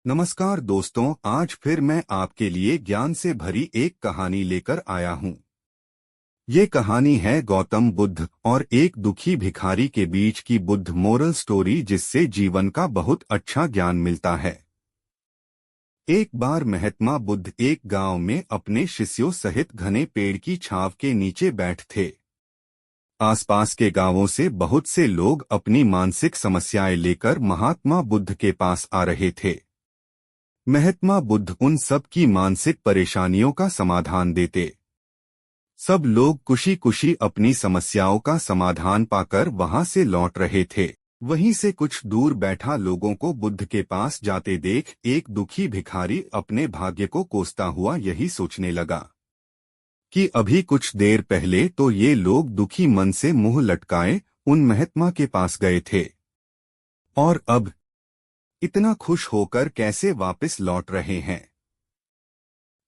नमस्कार दोस्तों, आज फिर मैं आपके लिए ज्ञान से भरी एक कहानी लेकर आया हूँ। ये कहानी है गौतम बुद्ध और एक दुखी भिखारी के बीच की बुद्ध मोरल स्टोरी, जिससे जीवन का बहुत अच्छा ज्ञान मिलता है। एक बार महात्मा बुद्ध एक गांव में अपने शिष्यों सहित घने पेड़ की छांव के नीचे बैठ थे। आसपास के गांवों से बहुत से लोग अपनी मानसिक समस्याएं लेकर महात्मा बुद्ध के पास आ रहे थे। महात्मा बुद्ध उन सब की मानसिक परेशानियों का समाधान देते। सब लोग खुशी खुशी अपनी समस्याओं का समाधान पाकर वहां से लौट रहे थे। वहीं से कुछ दूर बैठा लोगों को बुद्ध के पास जाते देख एक दुखी भिखारी अपने भाग्य को कोसता हुआ यही सोचने लगा कि अभी कुछ देर पहले तो ये लोग दुखी मन से मुंह लटकाए उन महात्मा के पास गए थे, और अब इतना खुश होकर कैसे वापस लौट रहे हैं।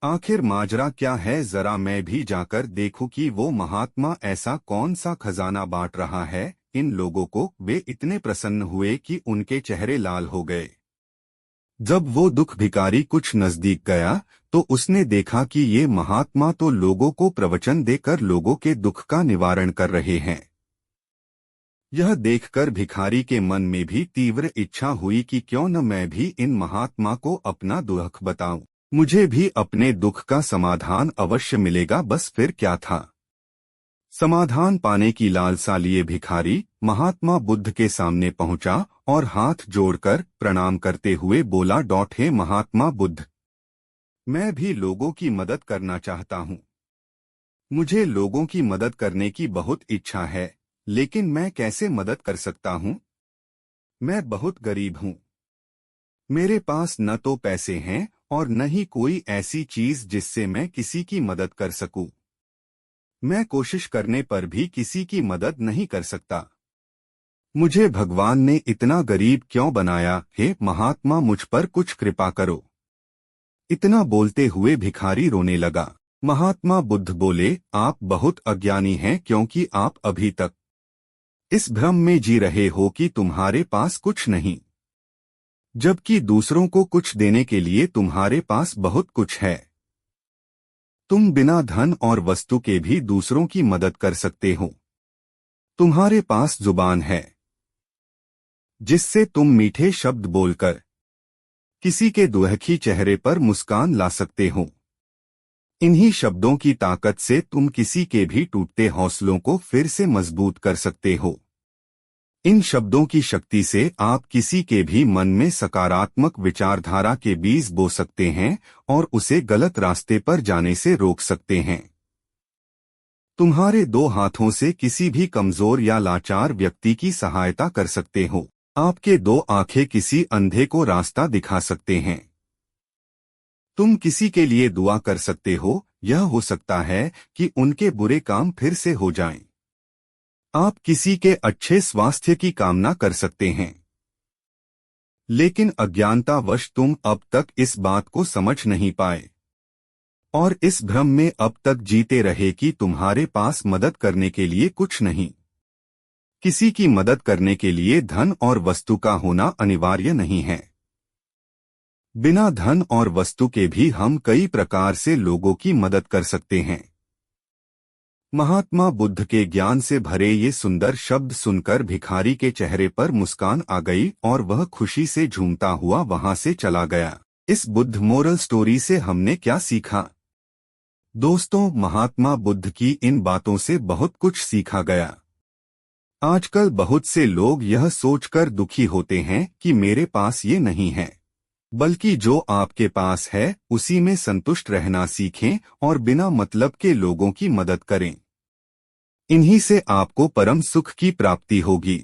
आखिर माजरा क्या है, जरा मैं भी जाकर देखूं कि वो महात्मा ऐसा कौन सा खजाना बांट रहा है इन लोगों को। वे इतने प्रसन्न हुए कि उनके चेहरे लाल हो गए। जब वो दुख भिखारी कुछ नजदीक गया तो उसने देखा कि ये महात्मा तो लोगों को प्रवचन देकर लोगों के दुख का निवारण कर रहे हैं। यह देखकर भिखारी के मन में भी तीव्र इच्छा हुई कि क्यों न मैं भी इन महात्मा को अपना दुख बताऊं। मुझे भी अपने दुख का समाधान अवश्य मिलेगा, बस फिर क्या था। समाधान पाने की लालसा लिए भिखारी महात्मा बुद्ध के सामने पहुंचा और हाथ जोड़कर प्रणाम करते हुए बोला, हे महात्मा बुद्ध, मैं भी लोगों की मदद करना चाहता हूं। मुझे लोगों की मदद करने की बहुत इच्छा है, लेकिन मैं कैसे मदद कर सकता हूँ? मैं बहुत गरीब हूँ। मेरे पास न तो पैसे हैं और न ही कोई ऐसी चीज जिससे मैं किसी की मदद कर सकूं। मैं कोशिश करने पर भी किसी की मदद नहीं कर सकता। मुझे भगवान ने इतना गरीब क्यों बनाया? हे महात्मा, मुझ पर कुछ कृपा करो। इतना बोलते हुए भिखारी रोने लगा। महात्मा बुद्ध बोले, आप बहुत अज्ञानी हैं, क्योंकि आप अभी तक इस भ्रम में जी रहे हो कि तुम्हारे पास कुछ नहीं, जबकि दूसरों को कुछ देने के लिए तुम्हारे पास बहुत कुछ है। तुम बिना धन और वस्तु के भी दूसरों की मदद कर सकते हो। तुम्हारे पास जुबान है, जिससे तुम मीठे शब्द बोलकर किसी के दुखी चेहरे पर मुस्कान ला सकते हो। इन्हीं शब्दों की ताकत से तुम किसी के भी टूटते हौसलों को फिर से मजबूत कर सकते हो। इन शब्दों की शक्ति से आप किसी के भी मन में सकारात्मक विचारधारा के बीज बो सकते हैं और उसे गलत रास्ते पर जाने से रोक सकते हैं। तुम्हारे दो हाथों से किसी भी कमजोर या लाचार व्यक्ति की सहायता कर सकते हो। आपके दो आंखें किसी अंधे को रास्ता दिखा सकते हैं। तुम किसी के लिए दुआ कर सकते हो, यह हो सकता है कि उनके बुरे काम फिर से हो जाएं। आप किसी के अच्छे स्वास्थ्य की कामना कर सकते हैं, लेकिन अज्ञानतावश तुम अब तक इस बात को समझ नहीं पाए और इस भ्रम में अब तक जीते रहे कि तुम्हारे पास मदद करने के लिए कुछ नहीं। किसी की मदद करने के लिए धन और वस्तु का होना अनिवार्य नहीं है। बिना धन और वस्तु के भी हम कई प्रकार से लोगों की मदद कर सकते हैं। महात्मा बुद्ध के ज्ञान से भरे ये सुंदर शब्द सुनकर भिखारी के चेहरे पर मुस्कान आ गई और वह खुशी से झूमता हुआ वहां से चला गया। इस बुद्ध मोरल स्टोरी से हमने क्या सीखा? दोस्तों, महात्मा बुद्ध की इन बातों से बहुत कुछ सीखा गया। आजकल बहुत से लोग यह सोचकर दुखी होते हैं कि मेरे पास ये नहीं है, बल्कि जो आपके पास है उसी में संतुष्ट रहना सीखें और बिना मतलब के लोगों की मदद करें। इन्हीं से आपको परम सुख की प्राप्ति होगी।